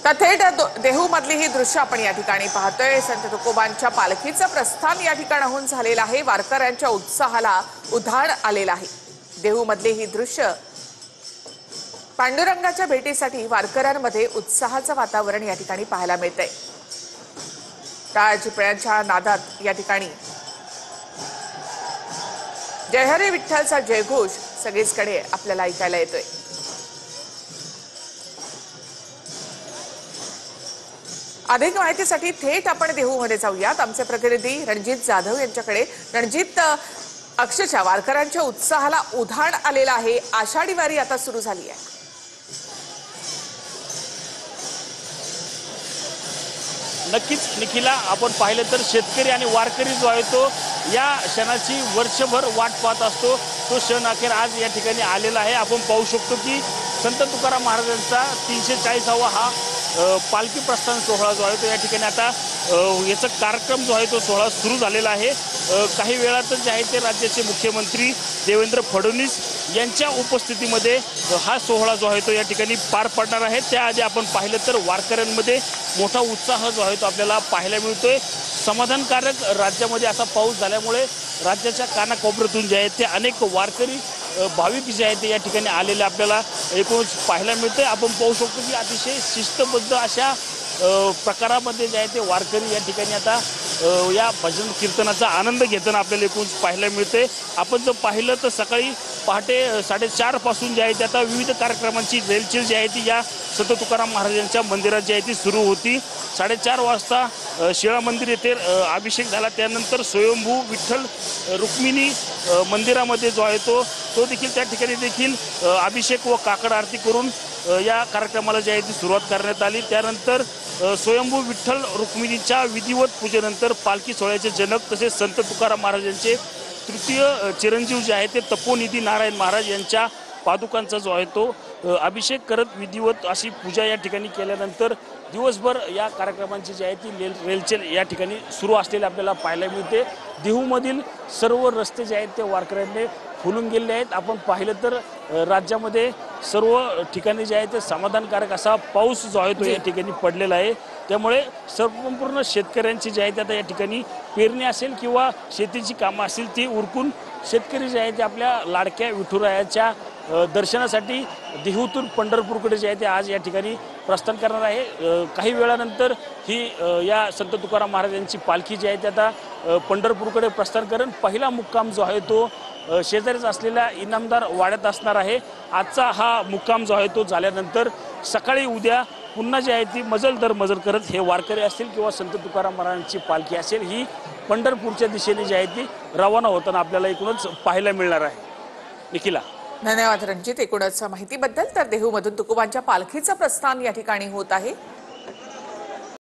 तर थेट देहू मधली ही दृश्य आपण या ठिकाणी पाहतोय। संत तुकोबांच्या पालखीचं प्रस्थान या ठिकाणाहून झालेलं आहे। वारकऱ्यांच्या उत्साहाला उधाण आलेलं आहे। देहू मधली ही दृश्य पांडुरंगाच्या भेटीसाठी वारकऱ्यांमध्ये उत्साहाचं वातावरण या ठिकाणी पाहायला मिळतंय। टाळ चिपळ्यांच्या नादात या ठिकाणी जय हरी विठ्ठलचा जयघोष सगळीकडे आपल्याला ऐकायला येतोय। अधिक माहितीसाठी थेट आपण देहूमध्ये जाऊयात। आमचे प्रतिनिधी रणजित जाधव यांच्याकडे। रणजित, अक्षरशः वारकऱ्यांच्या उत्साहाला उधाण आलेला आहे। आषाढी वारी आता सुरू झाली आहे। नक्कीच निखिला, आपण पाहिलं तर शेतकरी आणि वारकरी जो आहे तो या क्षणाची वर्षभर वाट पाहत असतो। तो क्षण अखेर आज या ठिकाणी आलेला आहे। आपण पाहू शकतो की संत तुकाराम महाराजांचा 340वा हा पालखी प्रस्थान सोहळा जो आहे तो या ठिकाणी आता याचा कार्यक्रम जो आहे तो सोहळा सुरू झालेला आहे। काही वेळातच जे आहे ते राज्याचे मुख्यमंत्री देवेंद्र फडणवीस यांच्या उपस्थितीमध्ये हा सोहळा जो आहे तो या ठिकाणी पार पडणार आहे। त्याआधी आपण पाहिलं तर वारकऱ्यांमध्ये मोठा उत्साह जो आहे तो आपल्याला पाहायला मिळतोय। समाधानकारक राज्यामध्ये असा पाऊस झाल्यामुळे राज्याच्या कानाकोपऱ्यातून जे आहेत ते अनेक वारकरी भाविक जे आहेत ते या ठिकाणी आलेले आपल्याला एकूणच पाहायला मिळतंय। आपण पाहू शकतो की अतिशय शिस्तबद्ध अशा प्रकारामध्ये जे आहे ते वारकरी या ठिकाणी आता या भजन कीर्तनाचा आनंद घेताना आपल्याला एकूण पाहायला मिळते। आपण जर पाहिलं तर सकाळी पहाटे 4:30 पासून जे आहे ते आता विविध कार्यक्रमांची रेलचेल जी आहे ती या संत तुकाराम महाराजांच्या मंदिरात जी आहे ती सुरू होती। 4:30 वाजता शिळा मंदिर येथे अभिषेक झाला। त्यानंतर स्वयंभू विठ्ठल रुक्मिणी मंदिरामध्ये जो आहे तो देखील त्या ठिकाणी देखील अभिषेक व काकड आरती करून या कार्यक्रमाला जी आहे ती सुरुवात करण्यात आली। त्यानंतर स्वयंभू विठ्ठल रुक्मिणीच्या विधिवत पूजेनंतर पालखी सोहळ्याचे जनक तसेच संत तुकाराम महाराजांचे तृतीय चिरंजीव जे आहे ते तपोनिधी नारायण महाराज यांच्या पादुकांचा जो आहे तो अभिषेक करत विधिवत अशी पूजा या ठिकाणी केल्यानंतर दिवसभर या कार्यक्रमांची जी आहे ती रेलचेल या ठिकाणी सुरू असलेली आपल्याला पाहायला मिळते। देहूमधील सर्व रस्ते जे आहेत ते वारकऱ्यांनी फुलून गेले आहेत। आपण पाहिलं तर राज्यामध्ये सर्व ठिकाणी जे आहे ते समाधानकारक असा पाऊस जो आहे तो या ठिकाणी पडलेला आहे। त्यामुळे संपूर्ण शेतकऱ्यांची जी आहे ते आता या ठिकाणी पेरणी असेल किंवा शेतीची कामं असतील ती उरकून शेतकरी जे आहे ते आपल्या लाडक्या विठुरायाच्या दर्शनासाठी देहूतून पंढरपूरकडे जे आहे ते आज या ठिकाणी प्रस्थान करणार आहे। काही वेळानंतर ही या संत तुकाराम महाराजांची पालखी जी आहे ती आता पंढरपूरकडे प्रस्थान करेल। पहिला मुक्काम जो आहे तो शेजारीच असलेल्या इनामदार वाड्यात असणार आहे। आजचा हा मुक्काम जो आहे तो झाल्यानंतर सकाळी उद्या पुन्हा जी आहे ती मजल दर मजल करत हे वारकरी असतील किंवा संत तुकाराम महाराजांची पालखी असेल ही पंढरपूरच्या दिशेने जी आहे ती रवाना होताना आपल्याला एकूणच पाहायला मिळणार आहे। निखिला, धन्यवाद रणजित एकूणच माहितीबद्दल। तर देहूमधून तुकोबांच्या पालखीचं प्रस्थान या ठिकाणी होत आहे।